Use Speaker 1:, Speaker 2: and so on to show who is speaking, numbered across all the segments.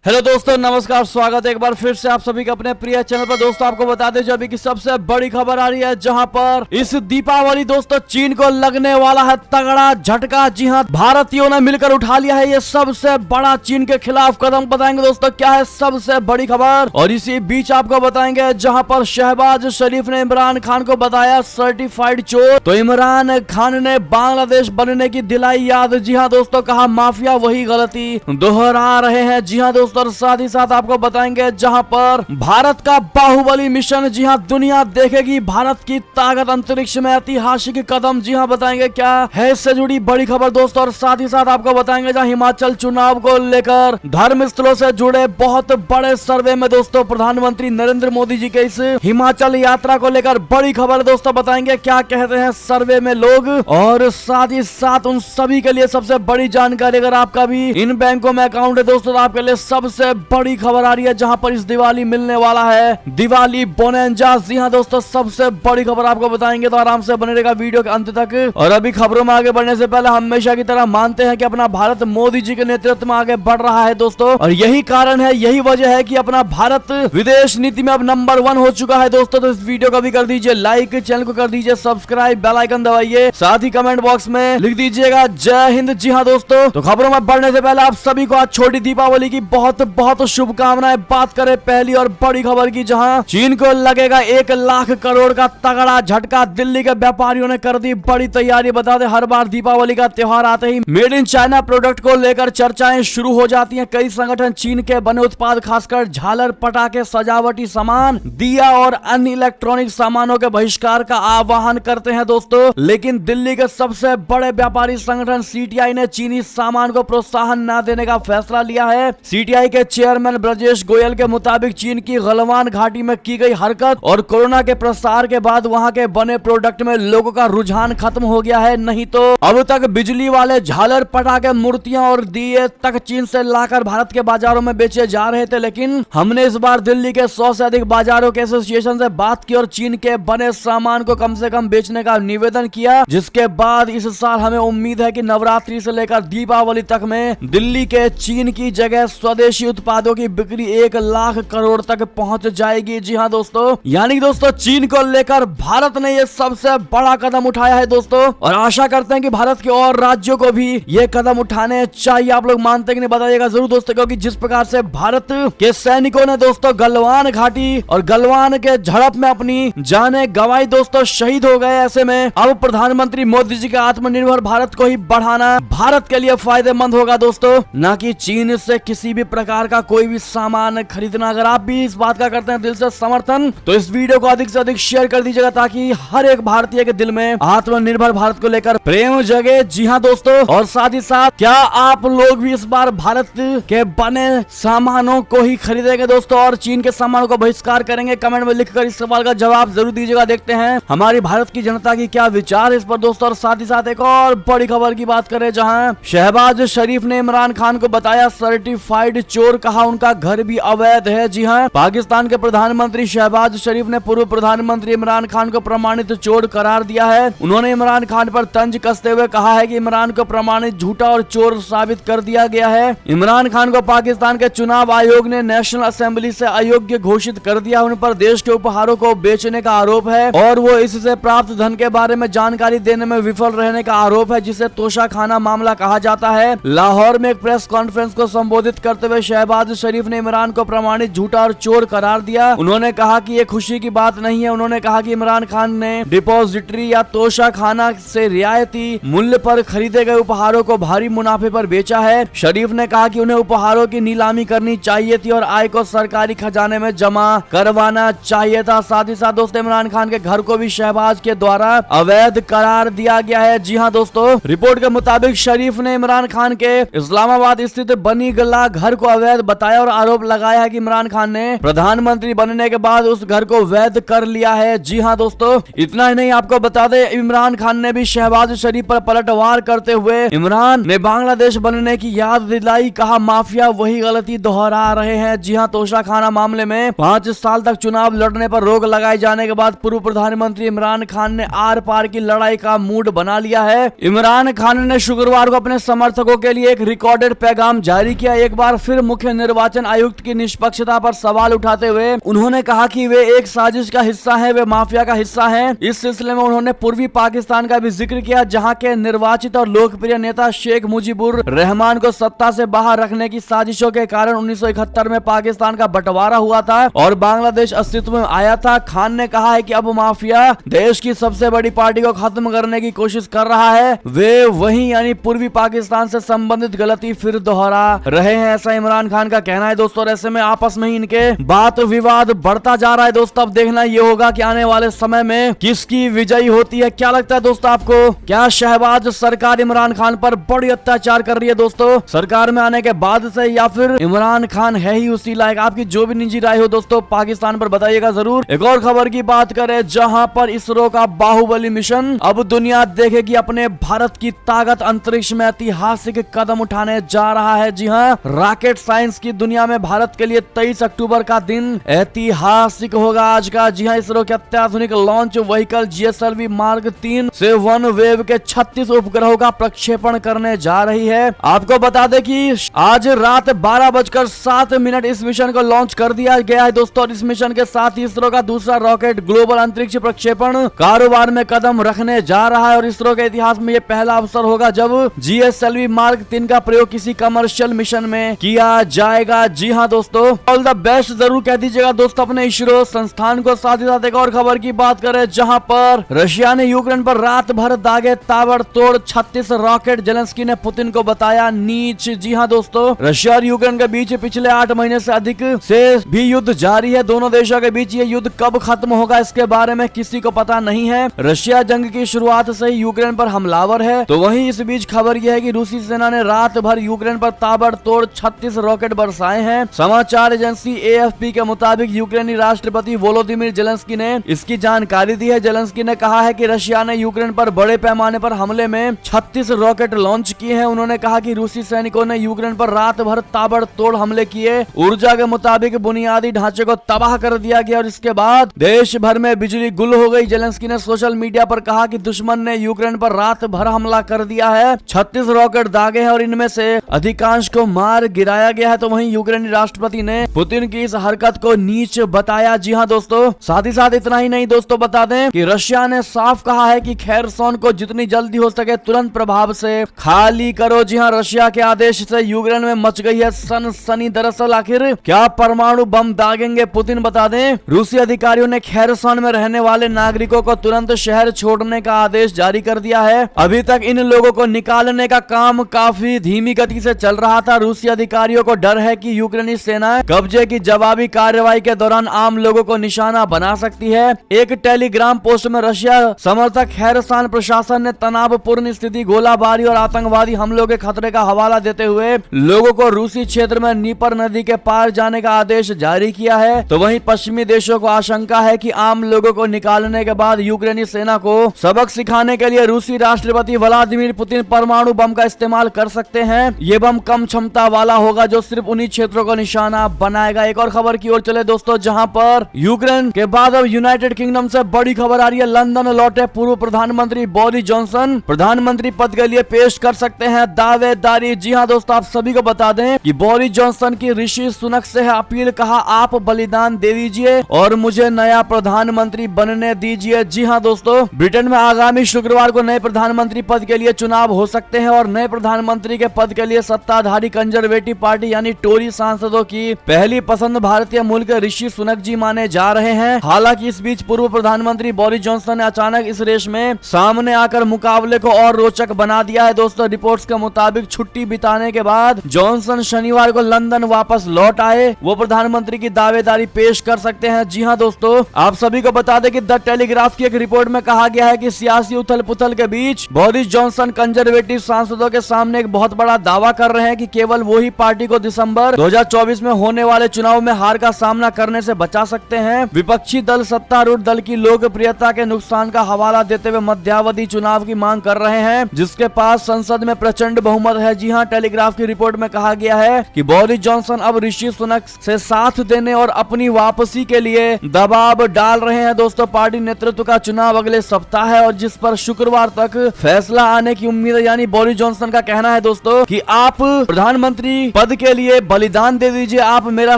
Speaker 1: Hello दोस्तों, नमस्कार। स्वागत है एक बार फिर से आप सभी के अपने प्रिय चैनल पर। दोस्तों आपको बता दें जो अभी की सबसे बड़ी खबर आ रही है, जहां पर इस दीपावली दोस्तों चीन को लगने वाला है तगड़ा झटका। जी हां, भारतीयों ने मिलकर उठा लिया है ये सबसे बड़ा चीन के खिलाफ कदम। बताएंगे दोस्तों क्या है सबसे बड़ी खबर, और इसी बीच आपको बताएंगे जहां पर शहबाज शरीफ ने इमरान खान को बताया सर्टिफाइड चोर, तो इमरान खान ने बांग्लादेश बनने की दिलाई याद। जी हाँ दोस्तों, कहा माफिया वही गलती दोहरा रहे हैं। जी हाँ दोस्तों, और साथ ही साथ आपको बताएंगे जहां पर भारत का बाहुबली मिशन, जी हां दुनिया देखेगी भारत की ताकत अंतरिक्ष में, ऐतिहासिक कदम। जी हां बताएंगे क्या है इससे जुड़ी बड़ी खबर दोस्तों, और साथ ही साथ आपको बताएंगे जहां हिमाचल चुनाव को लेकर धर्म स्थलों से जुड़े बहुत बड़े सर्वे में दोस्तों प्रधानमंत्री नरेंद्र मोदी जी के इस हिमाचल यात्रा को लेकर बड़ी खबर दोस्तों। बताएंगे क्या कहते हैं सर्वे में लोग, और साथ ही साथ उन सभी के लिए सबसे बड़ी जानकारी, अगर आपका भी इन बैंकों में अकाउंट है दोस्तों, तो आपके लिए सबसे बड़ी खबर आ रही है जहां पर इस दिवाली मिलने वाला है दिवाली बोनंजा। जी हां दोस्तों, सबसे बड़ी खबर आपको बताएंगे, तो आराम से बने रहेगा वीडियो के अंत तक। और अभी खबरों में आगे बढ़ने से पहले हमेशा की तरह मानते हैं कि अपना भारत मोदी जी के नेतृत्व में आगे बढ़ रहा है दोस्तों, और यही कारण है, यही वजह है कि अपना भारत विदेश नीति में अब नंबर 1 हो चुका है दोस्तों। तो इस वीडियो को भी कर दीजिए लाइक, चैनल को कर दीजिए सब्सक्राइब, बेल आइकन दबाइए, साथ ही कमेंट बॉक्स में लिख दीजिएगा जय हिंद। जी हाँ दोस्तों, तो खबरों में बढ़ने से पहले आप सभी को आज छोटी दीपावली की बहुत बहुत शुभकामनाएं। बात करें पहली और बड़ी खबर की, जहां चीन को लगेगा 1 लाख करोड़ का तगड़ा झटका। दिल्ली के व्यापारियों ने कर दी बड़ी तैयारी। बता दें हर बार दीपावली का त्योहार आते he made in China product को लेकर चर्चाएं शुरू हो जाती हैं। कई संगठन चीन के बने उत्पाद, खासकर झालर, पटाखे, सजावटी सामान, दिया और अन्य इलेक्ट्रॉनिक सामानों के बहिष्कार का आह्वान करते हैं दोस्तों। लेकिन दिल्ली के सबसे बड़े व्यापारी संगठन सीटीआई ने चीनी सामान को प्रोत्साहन न देने का फैसला लिया है। सीटीआई के चेयरमैन ब्रजेश गोयल के मुताबिक चीन की गलवान घाटी में की गई हरकत और कोरोना के प्रसार के बाद वहां के बने प्रोडक्ट में लोगों का रुझान खत्म हो गया है। नहीं तो अब तक बिजली वाले झालर, पटाखे, मूर्तियां और दिए तक चीन से लाकर भारत के बाजारों में बेचे जा रहे थे। लेकिन हमने इस बार दिल्ली के 100 से अधिक बाजारों के एसोसिएशन से बात की और चीन के बने सामान को कम से कम बेचने का निवेदन किया, जिसके बाद इस साल हमें उम्मीद है कि नवरात्रि से लेकर दीपावली तक में दिल्ली के चीन की जगह स्वदेशी उत्पादों की बिक्री 1 लाख करोड़ तक पहुंच जाएगी। जी हाँ दोस्तों, यानी दोस्तों चीन को लेकर भारत ने ये सबसे बड़ा कदम उठाया है दोस्तों, और आशा करते हैं कि भारत के और राज्यों को भी ये कदम उठाने चाहिए। आप लोग मानते कि नहीं बताइएगा जरूर दोस्तों, क्योंकि जिस प्रकार से भारत के सैनिकों ने दोस्तों गलवान घाटी और गलवान के झड़प में अपनी जाने गंवाई दोस्तों, शहीद हो गए। ऐसे में अब प्रधानमंत्री मोदी जी का आत्मनिर्भर भारत को ही बढ़ाना भारत के लिए फायदेमंद होगा दोस्तों, न कि चीन से किसी भी प्रकार का कोई भी सामान खरीदना। अगर आप भी इस बात का करते हैं दिल से समर्थन, तो इस वीडियो को अधिक से अधिक शेयर कर दीजिएगा, ताकि हर एक भारतीय के दिल में आत्मनिर्भर भारत को लेकर प्रेम जगे। जी हाँ दोस्तों, और साथ ही साथ क्या आप लोग भी इस बार भारत के बने सामानों को ही खरीदेंगे दोस्तों, और चीन के सामानों को बहिष्कार करेंगे? कमेंट में लिखकर इस सवाल का जवाब जरूर दीजिएगा। देखते हैं हमारी भारत की जनता की क्या विचार इस पर दोस्तों। और साथ ही साथ एक और बड़ी खबर की बात करें, जहाँ शहबाज शरीफ ने इमरान खान को बताया सर्टिफाइड चोर, कहा उनका घर भी अवैध है। जी हाँ, पाकिस्तान के प्रधानमंत्री शहबाज शरीफ ने पूर्व प्रधानमंत्री इमरान खान को प्रमाणित चोर करार दिया है। उन्होंने इमरान खान पर तंज कसते हुए कहा है कि इमरान को प्रमाणित झूठा और चोर साबित कर दिया गया है। इमरान खान को पाकिस्तान के चुनाव आयोग ने नेशनल असेंबली से अयोग्य घोषित कर दिया। उन पर देश के उपहारों को बेचने का आरोप है, और वो इससे प्राप्त धन के बारे में जानकारी देने में विफल रहने का आरोप है, जिसे तोशाखाना मामला कहा जाता है। लाहौर में एक प्रेस कॉन्फ्रेंस को संबोधित करते हुए शहबाज शरीफ ने इमरान को प्रमाणित झूठा और चोर करार दिया। उन्होंने कहा कि ये खुशी की बात नहीं है। उन्होंने कहा कि इमरान खान ने डिपॉजिटरी या तोशाखाना से रियायती मूल्य पर खरीदे गए उपहारों को भारी मुनाफे पर बेचा है। शरीफ ने कहा कि उन्हें उपहारों की नीलामी करनी चाहिए थी और आय को सरकारी खजाने में जमा करवाना चाहिए था। साथ ही साथ दोस्तों इमरान खान के घर को भी शहबाज के द्वारा अवैध करार दिया गया है। जी हाँ दोस्तों, रिपोर्ट के मुताबिक शरीफ ने इमरान खान के इस्लामाबाद स्थित बनी गला घर को अवैध बताया और आरोप लगाया है कि इमरान खान ने प्रधानमंत्री बनने के बाद उस घर को वैध कर लिया है। जी हाँ दोस्तों, इतना ही नहीं, आपको बता दें इमरान खान ने भी शहबाज शरीफ पर पलटवार करते हुए इमरान ने बांग्लादेश बनने की याद दिलाई, कहा माफिया वही गलती दोहरा रहे हैं। जी हाँ, तोशाखाना मामले में 5 साल तक चुनाव लड़ने पर रोक लगाए जाने के बाद पूर्व प्रधानमंत्री इमरान खान ने आर पार की लड़ाई का मूड बना लिया है। इमरान खान ने शुक्रवार को अपने समर्थकों के लिए एक रिकॉर्डेड पैगाम जारी किया। एक बार फिर मुख्य निर्वाचन आयुक्त की निष्पक्षता पर सवाल उठाते हुए उन्होंने कहा कि वे एक साजिश का हिस्सा है, वे माफिया का हिस्सा है। इस सिलसिले में उन्होंने पूर्वी पाकिस्तान का भी जिक्र किया, जहां के निर्वाचित और लोकप्रिय नेता शेख मुजीबुर रहमान को सत्ता से बाहर रखने की साजिशों के कारण 1971 में पाकिस्तान का बंटवारा हुआ था और बांग्लादेश अस्तित्व में आया था। खान ने कहा है कि अब माफिया देश की सबसे बड़ी पार्टी को खत्म करने की कोशिश कर रहा है, वे वही यानी पूर्वी पाकिस्तान से संबंधित गलती फिर दोहरा रहे हैं, ऐसा इमरान खान का कहना है दोस्तों। ऐसे में आपस में ही इनके बात विवाद बढ़ता जा रहा है दोस्तों। अब देखना ये होगा कि आने वाले समय में किसकी विजयी होती है। क्या लगता है दोस्तों आपको, क्या शहबाज सरकार इमरान खान पर बड़ी अत्याचार कर रही है दोस्तों सरकार में आने के बाद से, या फिर इमरान खान है ही उसी लायक? आपकी जो भी निजी राय हो दोस्तों पाकिस्तान पर बताइएगा जरूर। एक और खबर की बात करें, जहां पर इसरो का बाहुबली मिशन अब दुनिया देखेगी अपने भारत की ताकत, अंतरिक्ष में ऐतिहासिक कदम उठाने जा रहा है। जी हां, रॉकेट साइंस की दुनिया में भारत के लिए 23 अक्टूबर का दिन ऐतिहासिक होगा आज का। जी हां, इसरो के अत्याधुनिक लॉन्च व्हीकल GSLV मार्क 3 से वन वेव के 36 उपग्रहों का प्रक्षेपण करने जा रही है। आपको बता दें कि आज रात 12:07 इस मिशन को लॉन्च कर दिया गया है दोस्तों। इस मिशन के साथ ही इसरो का दूसरा रॉकेट ग्लोबल अंतरिक्ष प्रक्षेपण कारोबार में कदम रखने जा रहा है और इसरो के इतिहास में यह पहला अवसर होगा जब GSLV मार्क 3 का प्रयोग किसी कमर्शियल मिशन में किया जाएगा। जी हाँ दोस्तों, ऑल द बेस्ट जरूर कह दीजिएगा दोस्तों अपने इसरो संस्थान को। साथ ही साथ एक और खबर की बात करें, जहां पर रशिया ने यूक्रेन पर रात भर दागे ताबड़तोड़ 36 रॉकेट। जेलेंस्की ने पुतिन को बताया नीच। जी हाँ दोस्तों, रशिया और यूक्रेन के बीच पिछले 8 महीने से अधिक से भी युद्ध जारी है। दोनों देशों के बीच ये युद्ध कब खत्म होगा इसके बारे में किसी को पता नहीं है। रशिया जंग की शुरुआत से ही यूक्रेन पर हमलावर है, तो वहीं इस बीच खबर यह है कि रूसी सेना ने रात भर यूक्रेन पर ताबड़तोड़ 36 रॉकेट बरसाए हैं। समाचार एजेंसी AFP के मुताबिक यूक्रेनी राष्ट्रपति वोलोदिमीर जेलेंस्की ने इसकी जानकारी दी है। जेलेंस्की ने कहा है कि रशिया ने यूक्रेन पर बड़े पैमाने पर हमले में 36 रॉकेट लॉन्च किए हैं। उन्होंने कहा कि रूसी सैनिकों ने यूक्रेन पर रात भर ताबड़तोड़ हमले किए। ऊर्जा के मुताबिक बुनियादी ढांचे को तबाह कर दिया गया और इसके बाद देश भर में बिजली गुल हो गई। जेलेंस्की ने सोशल मीडिया पर कहा कि दुश्मन ने यूक्रेन पर रात भर हमला कर दिया है, 36 रॉकेट दागे हैं और इनमें से अधिकांश को मार गिराया गया है। तो वहीं यूक्रेनी राष्ट्रपति ने पुतिन की इस हरकत को नीच बताया। जी हाँ दोस्तों, साथ ही साथ इतना ही नहीं दोस्तों, बता दें कि रशिया ने साफ कहा है कि खेरसोन को जितनी जल्दी हो सके तुरंत प्रभाव से खाली करो। जी हाँ, रशिया के आदेश से यूक्रेन में मच गई है सनसनी। दरअसल आखिर क्या परमाणु बम दागेंगे पुतिन? बता दें, रूसी अधिकारियों ने खेरसोन में रहने वाले नागरिकों को तुरंत शहर छोड़ने का आदेश जारी कर दिया है। अभी तक इन लोगों को निकालने का काम काफी धीमी गति से चल रहा था। रूसी अधिकारियों को डर है कि यूक्रेनी सेना कब्जे की जवाबी कार्रवाई के दौरान आम लोगों को निशाना बना सकती है। एक टेलीग्राम पोस्ट में रशिया समर्थक खेरसान प्रशासन ने तनावपूर्ण स्थिति, गोलाबारी और आतंकवादी हमलों के खतरे का हवाला देते हुए लोगों को रूसी क्षेत्र में नीपर नदी के पार जाने का आदेश जारी किया है। तो वहीं पश्चिमी देशों को आशंका है कि आम लोगों को निकालने के बाद यूक्रेनी सेना को सबक सिखाने के लिए रूसी राष्ट्रपति व्लादिमीर पुतिन परमाणु बम का इस्तेमाल कर सकते हैं। ये बम कम क्षमता वाला होगा जो सिर्फ उन्हीं क्षेत्रों को निशाना बनाएगा। एक और खबर की ओर चले दोस्तों, जहां पर यूक्रेन के बाद अब यूनाइटेड किंगडम से बड़ी खबर आ रही है। लंदन लौटे पूर्व प्रधानमंत्री बोरिस जॉनसन प्रधानमंत्री पद के लिए पेश कर सकते हैं दावेदारी। जी हाँ दोस्तों, आप सभी को बता दें कि बोरिस जॉनसन की ऋषि सुनक से है अपील, कहा आप बलिदान दे दीजिए और मुझे नया प्रधानमंत्री बनने दीजिए। जी हाँ दोस्तों, ब्रिटेन में आगामी शुक्रवार को नए प्रधानमंत्री पद के लिए चुनाव हो सकते हैं और नए प्रधानमंत्री के पद के लिए सत्ताधारी कंजर्वेटिव पार्टी यानी टोरी सांसदों की पहली पसंद भारतीय मूल के ऋषि सुनक जी माने जा रहे हैं। हालांकि इस बीच पूर्व प्रधानमंत्री बोरिस जॉनसन ने अचानक इस रेस में सामने आकर मुकाबले को और रोचक बना दिया है। दोस्तों, रिपोर्ट्स के मुताबिक छुट्टी बिताने के बाद जॉनसन शनिवार को लंदन वापस लौट आए, वो प्रधानमंत्री की दावेदारी पेश कर सकते हैं। जी हाँ दोस्तों, आप सभी को बता दें कि द टेलीग्राफ की एक रिपोर्ट में कहा गया है कि सियासी उथल पुथल के बीच बोरिस जॉनसन कंजर्वेटिव सांसदों के सामने एक बहुत बड़ा दावा कर रहे हैं कि केवल वो ही पार्टी को दिसंबर 2024 में होने वाले चुनाव में हार का सामना करने से बचा सकते हैं। विपक्षी दल सत्तारूढ़ दल की लोकप्रियता के नुकसान का हवाला देते हुए मध्यावधि चुनाव की मांग कर रहे हैं, जिसके पास संसद में प्रचंड बहुमत है। जी हाँ, टेलीग्राफ की रिपोर्ट में कहा गया है कि बोरिस जॉनसन अब ऋषि सुनक से साथ देने और अपनी वापसी के लिए दबाव डाल रहे हैं। दोस्तों, पार्टी नेतृत्व का चुनाव अगले सप्ताह है और जिस पर शुक्रवार तक फैसला आने की उम्मीद है। यानी बोरिस जॉनसन का कहना है दोस्तों कि आप प्रधानमंत्री पद के लिए बलिदान दे दीजिए, आप मेरा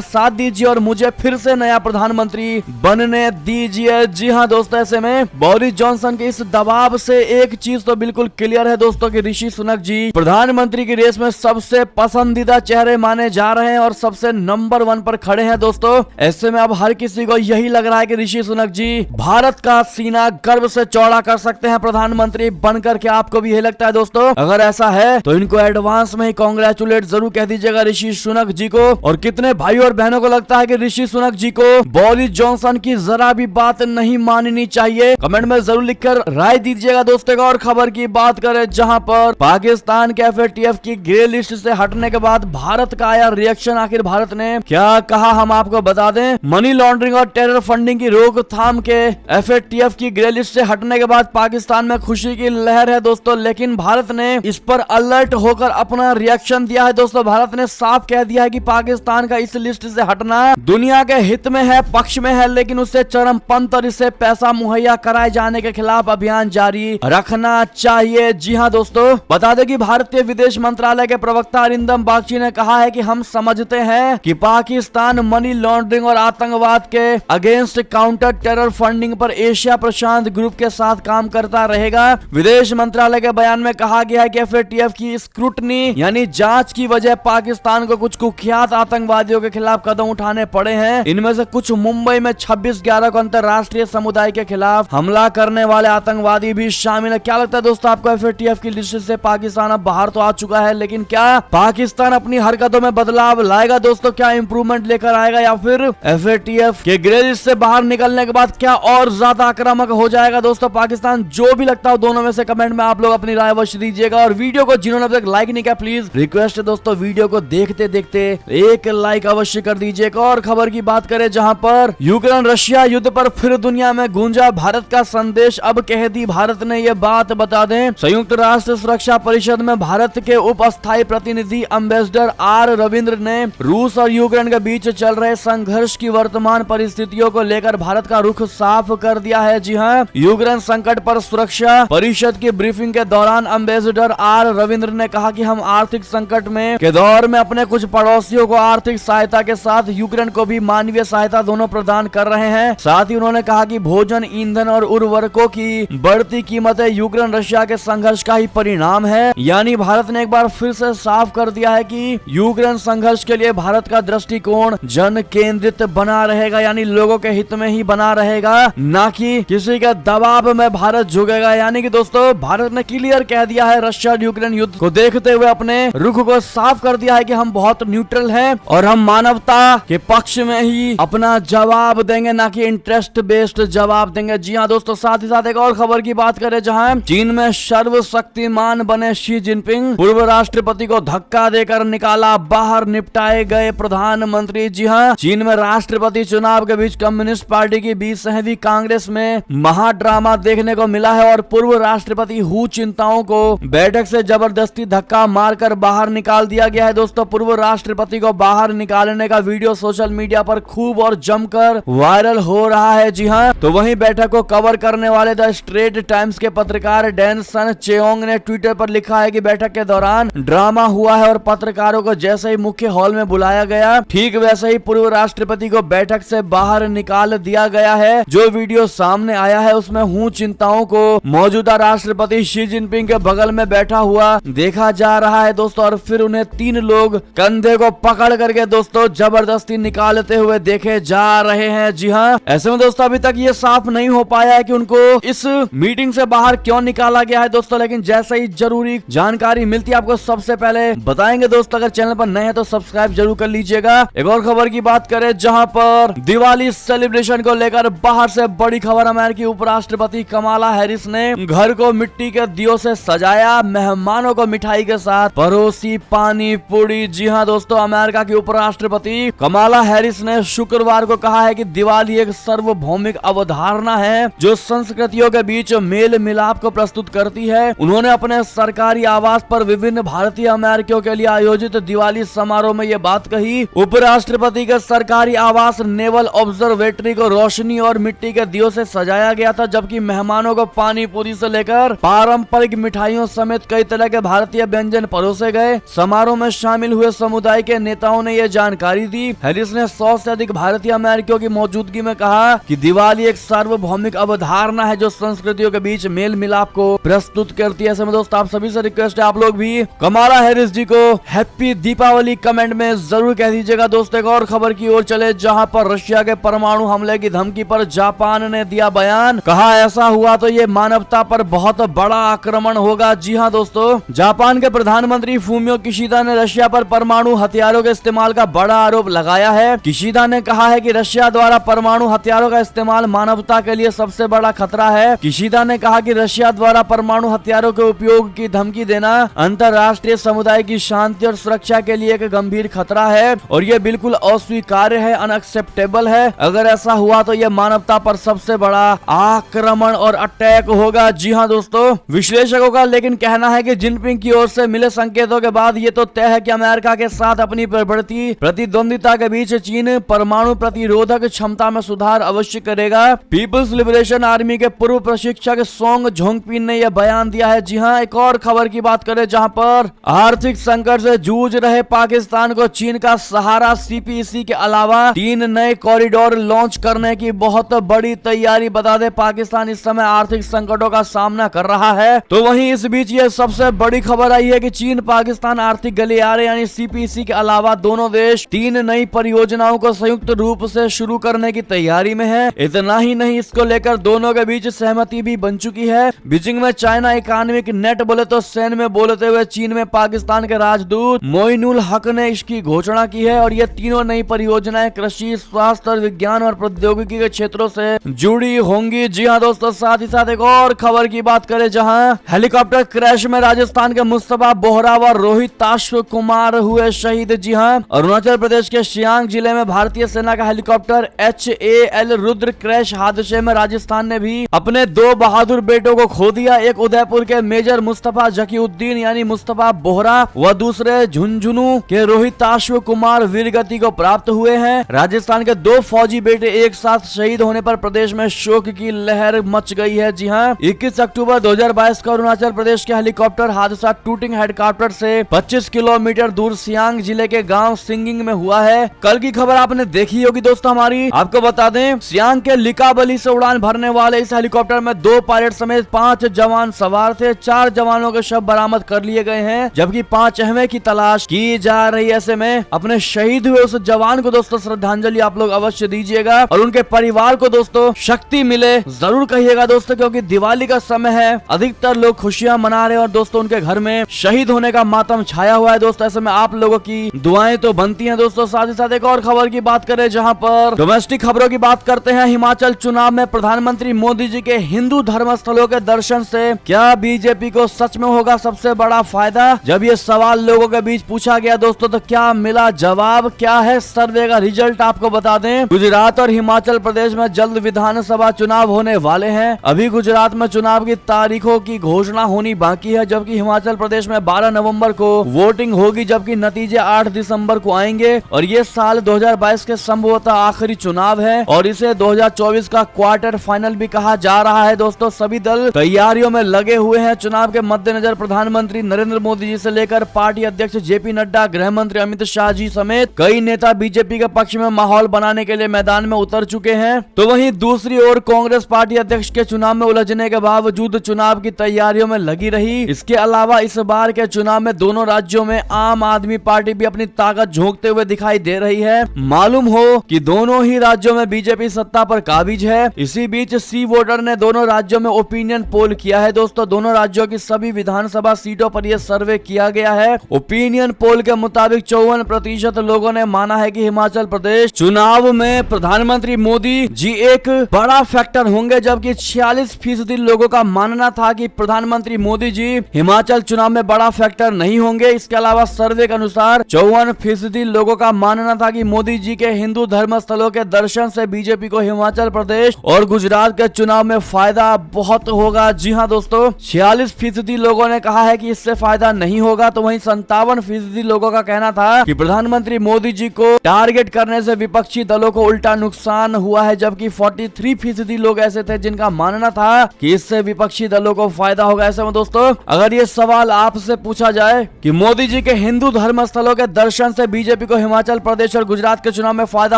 Speaker 1: साथ दीजिए और मुझे फिर से नया प्रधानमंत्री बनने दीजिए। जी हाँ दोस्तों, ऐसे में बोरिस जॉनसन के इस दबाव से एक चीज तो बिल्कुल क्लियर है दोस्तों कि ऋषि सुनक जी प्रधानमंत्री की रेस में सबसे पसंदीदा चेहरे माने जा रहे हैं और सबसे नंबर 1 पर खड़े हैं दोस्तों। ऐसे में अब हर किसी को यही लग रहा है कि ऋषि सुनक जी भारत का सीना गर्व से चौड़ा कर सकते हैं प्रधानमंत्री बनकर। के आपको भी यही लगता है दोस्तों? अगर ऐसा है तो इनको एडवांस में ही कांग्रेचुलेट जरूर कह दीजिएगा ऋषि सुनक जी को। और कितने भाई और बहनों को लगता है कि ऋषि सुनक जी को बोरिस जॉनसन की जरा भी बात नहीं माननी चाहिए? कमेंट में जरूर लिखकर राय दीजिएगा दोस्तों। और खबर की बात करें जहां पर पाकिस्तान के FATF की ग्रे लिस्ट से हटने के बाद भारत का आया रिएक्शन। आखिर भारत ने क्या कहा हम आपको बता दें। मनी लॉन्ड्रिंग और टेरर फंडिंग की रोकथाम के FATF की ग्रे लिस्ट से हटने के बाद पाकिस्तान में खुशी की लहर है दोस्तों, लेकिन भारत ने इस पर अलर्ट होकर अपना रिएक्शन दिया है दोस्तों। भारत ने साफ कह दिया है कि पाकिस्तान का इस लिस्ट से हटना दुनिया के हित में है, पक्ष में है, लेकिन उससे चरमपंथ और इससे पैसा मुहैया कराए जाने के खिलाफ अभियान जारी रखना चाहिए। जी हाँ दोस्तों, बता दें कि भारतीय विदेश मंत्रालय के प्रवक्ता अरिंदम बागची ने कहा है कि हम समझते हैं कि पाकिस्तान मनी लॉन्ड्रिंग और आतंकवाद के अगेंस्ट काउंटर टेरर फंडिंग पर एशिया प्रशांत ग्रुप के साथ काम करता रहेगा। विदेश मंत्रालय के बयान में कहा गया है कि FATF की स्क्रूटनी यानी जांच की वजह पाकिस्तान को कुछ कुख्यात आतंकवादियों के खिलाफ कदम उठाने पड़े हैं। इनमें से कुछ मुंबई में 26/11 को अंतरराष्ट्रीय समुदाय के खिलाफ हमला करने वाले आतंकवादी भी शामिल है। क्या लगता है दोस्तों आपको? FATF की लिस्ट से पाकिस्तान अब बाहर तो आ चुका है, लेकिन क्या पाकिस्तान अपनी हरकतों में बदलाव लाएगा दोस्तों? क्या इंप्रूवमेंट लेकर आएगा या फिर FATF के ग्रे लिस्ट से बाहर निकलने के बाद क्या और ज्यादा आक्रामक हो जाएगा दोस्तों पाकिस्तान? जो भी लगता हो दोनों में से कमेंट में आप लोग अपनी राय अवश्य दीजिएगा। और वीडियो को जिन्होंने अब तक लाइक नहीं किया, प्लीज रिक्वेस्ट है दोस्तों, वीडियो को देखते देखते एक लाइक अवश्य कर दीजिएगा। और खबर की बात करें जहां पर यूक्रेन रशिया युद्ध पर फिर दुनिया में गूंजा भारत का संदेश। अब कह दी भारत ने ये बात, बता दें संयुक्त राष्ट्र सुरक्षा परिषद में भारत के उप अस्थायी प्रतिनिधि एम्बेसडर R रविंद्र ने रूस और यूक्रेन के बीच चल रहे संघर्ष की वर्तमान परिस्थितियों को लेकर भारत का रुख साफ कर दिया है। जी हाँ, यूक्रेन संकट पर सुरक्षा परिषद की ब्रीफिंग के दौरान एम्बेसडर R रविंद्र ने कहा कि हम आर्थिक संकट में के दौर में अपने कुछ पड़ोसियों को आर्थिक सहायता के साथ यूक्रेन को भी मानवीय सहायता दोनों प्रदान कर रहे हैं। साथ ही उन्होंने कहा कि भोजन, ईंधन और उर्वरकों की बढ़ती कीमतें यूक्रेन रशिया के संघर्ष का ही परिणाम है। यानी भारत ने एक बार फिर से साफ कर दिया है कि यूक्रेन संघर्ष के लिए भारत का दृष्टिकोण जन केंद्रित बना रहेगा, यानी लोगों के हित में ही बना रहेगा, ना कि किसी के दबाव में भारत झुकेगा। यानी कि दोस्तों भारत ने क्लियर कह दिया है रशिया यूक्रेन युद्ध को देखते हुए अपने रुख को साफ कर दिया है कि हम बहुत न्यूट्रल हैं और हम मानवता के पक्ष में ही अपना जवाब देंगे, ना कि इंटरेस्ट बेस्ड जवाब देंगे। जी हाँ दोस्तों, साथ ही साथ एक और खबर की बात करें जहां चीन में सर्वशक्तिमान बने शी जिनपिंग पूर्व राष्ट्रपति को धक्का देकर निकाला बाहर, निपटाए गए प्रधानमंत्री। जी हाँ, चीन में राष्ट्रपति चुनाव के बीच कम्युनिस्ट पार्टी की 20वीं कांग्रेस में महाड्रामा देखने को मिला है और पूर्व राष्ट्रपति हु चिंताओं को बैठक से जबरदस्ती धक्का मारकर बाहर निकाल दिया गया है। दोस्तों पूर्व राष्ट्रपति को बाहर निकालने का वीडियो सोशल मीडिया पर खूब और जमकर वायरल हो रहा है। जी हाँ, तो वहीं बैठक को कवर करने वाले द स्ट्रेट टाइम्स के पत्रकार डैन सन चेओंग ने ट्विटर पर लिखा है कि बैठक के दौरान ड्रामा हुआ है और पत्रकारों को जैसे ही मुख्य हॉल में बुलाया गया, ठीक वैसे ही पूर्व राष्ट्रपति को बैठक से बाहर निकाल दिया गया है। जो वीडियो सामने आया है उसमें हु चिंताओं को मौजूदा राष्ट्रपति शी जिनपिंग के बगल में बैठा हुआ देखा जा रहा है दोस्तों, और फिर उन्हें 3 लोग कंधे को पकड़ करके दोस्तों जबरदस्ती निकालते हुए देखे जा रहे हैं। जी हाँ, ऐसे में दोस्तों अभी तक ये साफ नहीं हो पाया है कि उनको इस मीटिंग से बाहर क्यों निकाला गया है दोस्तों, लेकिन जैसे ही जरूरी जानकारी मिलती है आपको सबसे पहले बताएंगे दोस्तों। अगर चैनल पर नए हैं तो सब्सक्राइब जरूर कर लीजिएगा। एक और खबर की बात करें जहां पर दिवाली सेलिब्रेशन को लेकर बाहर से बड़ी खबर, अमेरिकी उपराष्ट्रपति कमाला हैरिस ने घर को मिट्टी के दियों से सजाया, मेहमानों को मिठाई के साथ परोसी पानी पूरी। जी हाँ दोस्तों, अमेरिका की उपराष्ट्रपति कमाला हैरिस ने शुक्रवार को कहा है कि दिवाली एक सार्वभौमिक अवधारणा है जो संस्कृतियों के बीच मेल मिलाप को प्रस्तुत करती है। उन्होंने अपने सरकारी आवास पर विभिन्न भारतीय अमेरिकियों के लिए आयोजित दिवाली समारोह में ये बात कही। उपराष्ट्रपति के सरकारी आवास नेवल ऑब्जर्वेटरी को रोशनी और मिट्टी के दियों से सजाया गया था, जबकि मेहमानों को पानी पूरी से लेकर पारंपरिक मिठाइयों समेत कई तरह के भारतीय व्यंजन परोसे गए। समारोह में शामिल हुए समुदाय के नेताओं ने यह जानकारी दी। हैरिस ने 100 से अधिक भारतीय अमेरिकियों की मौजूदगी में कहा कि दिवाली एक सार्वभौमिक अवधारणा है जो संस्कृतियों के बीच मेल मिलाप को प्रस्तुत करती है। ऐसे में दोस्तों आप सभी से रिक्वेस्ट है, आप लोग भी कमला हैरिस जी को हैप्पी दीपावली कमेंट में जरूर कह दीजिएगा। दोस्तों एक और खबर की ओर चले, जहां पर रशिया के परमाणु हमले की धमकी पर जापान ने दिया बयान। कहा ऐसा हुआ तो ये मानवता पर बहुत बड़ा आक्रमण होगा। जी हां दोस्तों, जापान के प्रधानमंत्री फूमियो किशिदा ने रशिया पर परमाणु हथियारों के इस्तेमाल का बड़ा आरोप लगाया है। किशिदा ने कहा है कि रशिया द्वारा परमाणु हथियारों का इस्तेमाल मानवता के लिए सबसे बड़ा खतरा है। किशिदा ने कहा कि रशिया द्वारा परमाणु हथियारों के उपयोग की धमकी देना अंतरराष्ट्रीय समुदाय की शांति और सुरक्षा के लिए एक गंभीर खतरा है और ये बिल्कुल अस्वीकार्य है, अनएक्सेप्टेबल है। अगर ऐसा हुआ तो यह मानवता पर सबसे बड़ा आक्रमण और अटैक होगा। जी हाँ दोस्तों, विश्लेषकों का लेकिन कहना है कि जिनपिंग की ओर से मिले संकेतों के बाद ये तो तय है कि अमेरिका के साथ अपनी बढ़ती प्रतिद्वंदिता के बीच चीन परमाणु प्रतिरोधक क्षमता में सुधार अवश्य करेगा। पीपल्स लिबरेशन आर्मी के पूर्व प्रशिक्षक सोंग जोंगपिन ने यह बयान दिया है। जी हाँ, एक और खबर की बात करें, जहां पर आर्थिक संकट से जूझ रहे पाकिस्तान को चीन का सहारा सीपीईसी के अलावा 3 नए कॉरिडोर लॉन्च करने की बहुत बड़ी तैयारी। बता दें पाकिस्तान इस समय आर्थिक संकटों का सामना कर रहा है, तो वहीं इस बीच ये सबसे बड़ी खबर आई है कि चीन पाकिस्तान आर्थिक गलियारे यानी सीपीईसी के अलावा दोनों देश 3 नई परियोजनाओं को संयुक्त रूप से शुरू करने की तैयारी में है। इतना ही नहीं, इसको लेकर दोनों के बीच सहमति भी बन चुकी है। बीजिंग में चाइना इकोनॉमिक नेट बोले तो सैन में बोलते हुए चीन में पाकिस्तान के राजदूत मोइनुल हक ने इसकी घोषणा की है और ये तीनों नई परियोजनाएं कृषि, स्वास्थ्य, विज्ञान और प्रौद्योगिकी के क्षेत्रों से जुड़ी होंगी। जी हाँ दोस्तों, साथ ही साथ एक और खबर की बात करें, जहां हेलीकॉप्टर क्रैश में राजस्थान के मुस्तफा बोहरा व रोहित ताश्व कुमार हुए शहीद। जी हाँ, अरुणाचल प्रदेश के सियांग जिले में भारतीय सेना का हेलीकॉप्टर HAL रुद्र क्रैश हादसे में राजस्थान ने भी अपने 2 बहादुर बेटों को खो दिया। एक उदयपुर के मेजर मुस्तफा जकीउद्दीन यानी मुस्तफा बोहरा व दूसरे झुंझुनू के रोहित ताश्व कुमार वीरगति को प्राप्त हुए हैं। राजस्थान के 2 फौजी बेटे एक साथ शहीद होने पर प्रदेश में शोक की लहर मच गई है। जी हाँ, 21 अक्टूबर 2022 को अरुणाचल प्रदेश के हेलीकॉप्टर हादसा टूटिंग हेडक्वार्टर से 25 किलोमीटर दूर सियांग जिले के गांव सिंगिंग में हुआ है। कल की खबर आपने देखी होगी दोस्तों हमारी। आपको बता दें, सियांग के लिकाबली से उड़ान भरने वाले इस हेलीकॉप्टर में 2 पायलट समेत 5 जवान सवार थे। 4 जवानों के शव बरामद कर लिए गए हैं, जबकि 5वें की तलाश की जा रही है। ऐसे में अपने शहीद हुए उस जवान को दोस्तों श्रद्धांजलि आप लोग अवश्य दीजिएगा और उनके परिवार को दोस्तों शक्ति मिले जरूर कहिएगा दोस्तों, क्योंकि दिवाली का समय है, अधिकतर लोग खुशियां मना रहे हैं और दोस्तों उनके घर में शहीद होने का मातम छाया हुआ है। दोस्तों ऐसे में आप लोगों की दुआएं तो बनती हैं दोस्तों। साथ ही साथ एक और खबर की बात करें, जहां पर डोमेस्टिक खबरों की बात करते हैं। हिमाचल चुनाव में प्रधानमंत्री मोदी जी के हिंदू धर्म स्थलों के दर्शन से क्या बीजेपी को सच में होगा सबसे बड़ा फायदा? जब ये सवाल लोगों के बीच पूछा गया दोस्तों, तो क्या मिला जवाब? क्या है सर्वे का रिजल्ट आपको बता दें। गुजरात और हिमाचल प्रदेश में जल्द विधानसभा चुनाव होने वाले हैं। अभी गुजरात में चुनाव की तारीखों की घोषणा होनी बाकी है, जबकि हिमाचल प्रदेश में 12 नवंबर को वोटिंग होगी, जबकि नतीजे 8 दिसंबर को आएंगे। और ये साल 2022 के संभवतः आखिरी चुनाव है और इसे 2024 का क्वार्टर फाइनल भी कहा जा रहा है। दोस्तों सभी दल तैयारियों में लगे हुए हैं। चुनाव के मद्देनजर प्रधानमंत्री नरेंद्र मोदी जी से लेकर पार्टी अध्यक्ष JP नड्डा, गृह मंत्री अमित शाह जी समेत कई नेता बीजेपी के पक्ष में माहौल बनाने के लिए मैदान में उतर चुके हैं। तो वहीं दूसरी ओर कांग्रेस पार्टी अध्यक्ष के चुनाव में उलझने के बावजूद चुनाव की तैयारियों में लगी रही। इसके अलावा इस बार के चुनाव में दोनों राज्यों में आम आदमी पार्टी भी अपनी ताकत झोंकते हुए दिखाई दे रही है। मालूम हो कि दोनों ही राज्यों में बीजेपी सत्ता पर काबिज है। इसी बीच सी वोटर ने दोनों राज्यों में ओपिनियन पोल किया है। दोस्तों दोनों राज्यों की सभी विधानसभा सीटों पर यह सर्वे किया गया है। ओपिनियन पोल के मुताबिक 54% लोगों ने माना है कि हिमाचल प्रदेश चुनाव में प्रधानमंत्री मोदी जी एक बड़ा फैक्टर होंगे, जबकि 46% लोगों का मानना था कि प्रधानमंत्री मोदी जी हिमाचल चुनाव में बड़ा फैक्टर नहीं होंगे। इसके अलावा सर्वे के अनुसार 54% लोगों का मानना था कि मोदी जी के हिंदू धर्म स्थलों के दर्शन से बीजेपी को हिमाचल प्रदेश और गुजरात के चुनाव में फायदा बहुत होगा। जी हाँ दोस्तों, 46% लोगों ने कहा है कि इससे फायदा नहीं होगा, तो वहीं 57% लोगों का कहना था कि प्रधानमंत्री मोदी जी को टारगेट करने से विपक्षी दलों को उल्टा नुकसान हुआ है, जबकि 43% लोग ऐसे थे जिनका मानना था कि इससे विपक्षी दलों को फायदा होगा। ऐसे में दोस्तों अगर ये सवाल आपसे पूछा जाए कि मोदी जी के हिंदू धर्म स्थलों के दर्शन से बीजेपी को हिमाचल प्रदेश और गुजरात के चुनाव में फायदा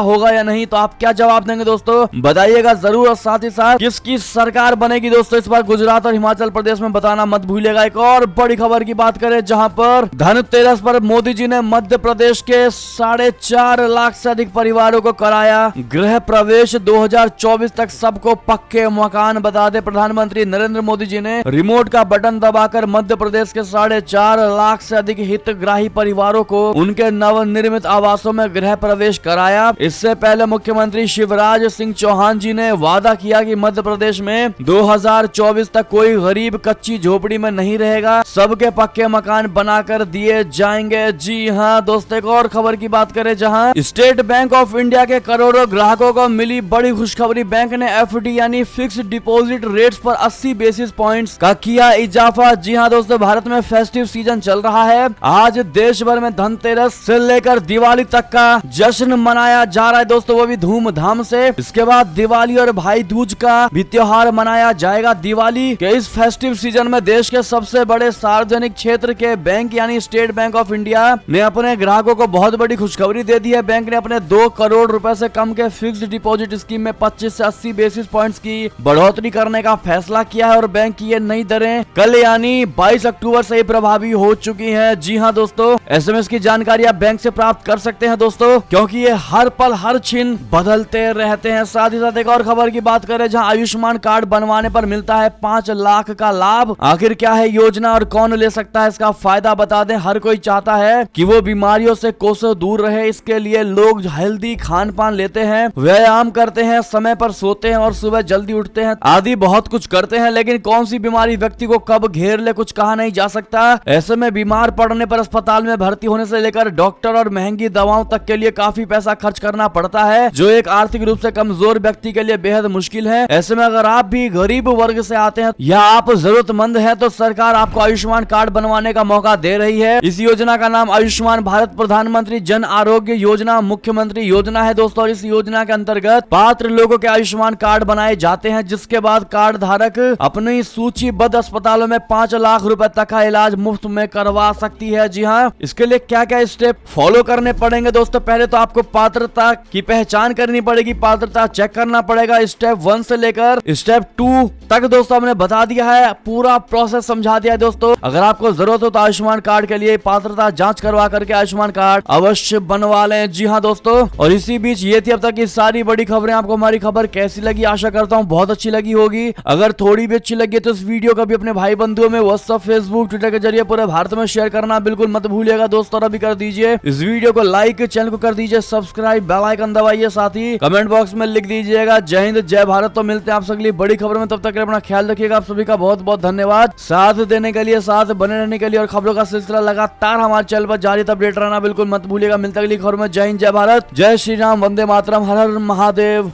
Speaker 1: होगा या नहीं, तो आप क्या जवाब देंगे दोस्तों, बताइएगा जरूर। और साथ ही साथ किसकी सरकार बनेगी दोस्तों इस बार गुजरात और हिमाचल प्रदेश में, बताना मत भूलिएगा। एक और बड़ी खबर की बात करें, जहां पर धनतेरस पर मोदी जी ने मध्य प्रदेश के 4.5 लाख से अधिक परिवारों को कराया गृह प्रवेश। 2024 तक सबको पक्के मकान। बता दे प्रधानमंत्री नरेंद्र मोदी जी ने रिमोट का बटन दबाकर मध्य प्रदेश के 4.5 लाख से अधिक हितग्राही परिवारों को उनके नवनिर्मित आवासों में गृह प्रवेश कराया। इससे पहले मुख्यमंत्री शिवराज सिंह चौहान जी ने वादा किया कि मध्य प्रदेश में 2024 तक कोई गरीब कच्ची झोपड़ी में नहीं रहेगा, सबके पक्के मकान बनाकर दिए जाएंगे। जी हाँ दोस्तों, एक और खबर की बात करें, जहां स्टेट बैंक ऑफ इंडिया के करोड़ों ग्राहकों को मिली बड़ी खुशखबरी। बैंक ने एफडी यानी फिक्स्ड डिपॉजिट रेट्स पर 80 बेसिस पॉइंट्स का किया इजाफा। जी हाँ दोस्तों, भारत में फेस्टिव सीजन चल रहा है। आज देश भर में धनतेरस से लेकर दिवाली तक का जश्न मनाया जा रहा है दोस्तों, वो भी धूमधाम से। इसके बाद दिवाली और भाई दूज का भी त्योहार मनाया जाएगा। दिवाली के इस फेस्टिव सीजन में देश के सबसे बड़े सार्वजनिक क्षेत्र के बैंक यानी स्टेट बैंक ऑफ इंडिया ने अपने ग्राहकों को बहुत बड़ी खुशखबरी दे दी है। बैंक ने अपने 2 करोड़ रुपए से कम के फिक्स्ड डिपॉजिट स्कीम में 25 से 80 बेसिस पॉइंट्स की बढ़ोतरी करने का फैसला किया है और बैंक की ये नई दरें कल यानी 22 अक्टूबर से ही प्रभावी हो चुकी हैं। जी हाँ दोस्तों, एसएमएस की जानकारी आप बैंक से प्राप्त कर सकते हैं दोस्तों, क्योंकि ये हर पल हर क्षण बदलते रहते हैं। साथ ही साथ एक और खबर की बात करें, जहां आयुष्मान कार्ड बनवाने पर मिलता है 5 लाख का लाभ। आखिर क्या है योजना और कौन ले सकता है इसका फायदा, बता दें। हर कोई चाहता है कि वो बीमारियों से कोसों दूर रहे। इसके लिए लोग हेल्दी खान पान लेते हैं, व्यायाम करते हैं, समय पर सोते हैं और सुबह जल्दी उठते हैं आदि बहुत कुछ करते हैं। लेकिन कौन सी बीमारी व्यक्ति को कब घेर ले कुछ कहा नहीं जा सकता। ऐसे में बीमार पड़ने पर अस्पताल में भर्ती होने से लेकर डॉक्टर और महंगी दवाओं तक के लिए काफी पैसा खर्च करना पड़ता है, जो एक आर्थिक रूप से कमजोर व्यक्ति के लिए बेहद मुश्किल है। ऐसे में अगर आप भी गरीब वर्ग से आते हैं या आप जरूरतमंद हैं, तो सरकार आपको आयुष्मान कार्ड बनवाने का मौका दे रही है। इस योजना का नाम आयुष्मान भारत प्रधानमंत्री जन आरोग्य योजना मुख्यमंत्री योजना है दोस्तों। और इस योजना के अंतर्गत पात्र लोगों के आयुष्मान कार्ड बनाए जाते हैं, जिसके बाद कार्ड धारक अपनी सूचीबद्ध अस्पतालों में 5 लाख रुपए तक का इलाज मुफ्त में करवा सकती है। जी हाँ, इसके लिए क्या क्या स्टेप फॉलो करने पड़ेंगे दोस्तों। पहले तो आपको पात्रता की पहचान करनी पड़ेगी, पात्रता चेक करना पड़ेगा। स्टेप 1 से लेकर स्टेप 2 तक दोस्तों हमने बता दिया है, पूरा प्रोसेस समझा दिया है दोस्तों। अगर आपको जरूरत हो तो आयुष्मान कार्ड के लिए पात्रता जांच करवा करके आयुष्मान कार्ड अवश्य बनवा लें। जी हाँ दोस्तों, और इसी बीच ये थी अब तक की सारी बड़ी खबरें। आपको हमारी खबर कैसी लगी, आशा करता हूँ बहुत अच्छी लगी होगी। अगर थोड़ी भी अच्छी लगी तो इस वीडियो को भी अपने भाई बंधुओं में व्हाट्सएप, फेसबुक, ट्विटर के जरिए पूरे भारत में शेयर करना बिल्कुल मत भूलिएगा दोस्तों। और अभी कर दीजिए इस वीडियो को लाइक, चैनल को कर दीजिए सब्सक्राइब, बेल आइकन दबाइए, साथ ही कमेंट बॉक्स में लिख दीजिएगा जय हिंद जय भारत। तो मिलते हैं आप अगली बड़ी खबर में, तब तक अपना ख्याल रखिएगा। आप सभी का बहुत बहुत धन्यवाद साथ देने के लिए, साथ बने रहने के लिए, और खबरों का सिलसिला लगातार हमारे चैनल पर जारी अपडेट रहना बिल्कुल मत भूलिएगा। मिलते अगली खबर में। जय हिंद जय भारत, जय श्री राम, वंदे मातरम, हर हर महादेव।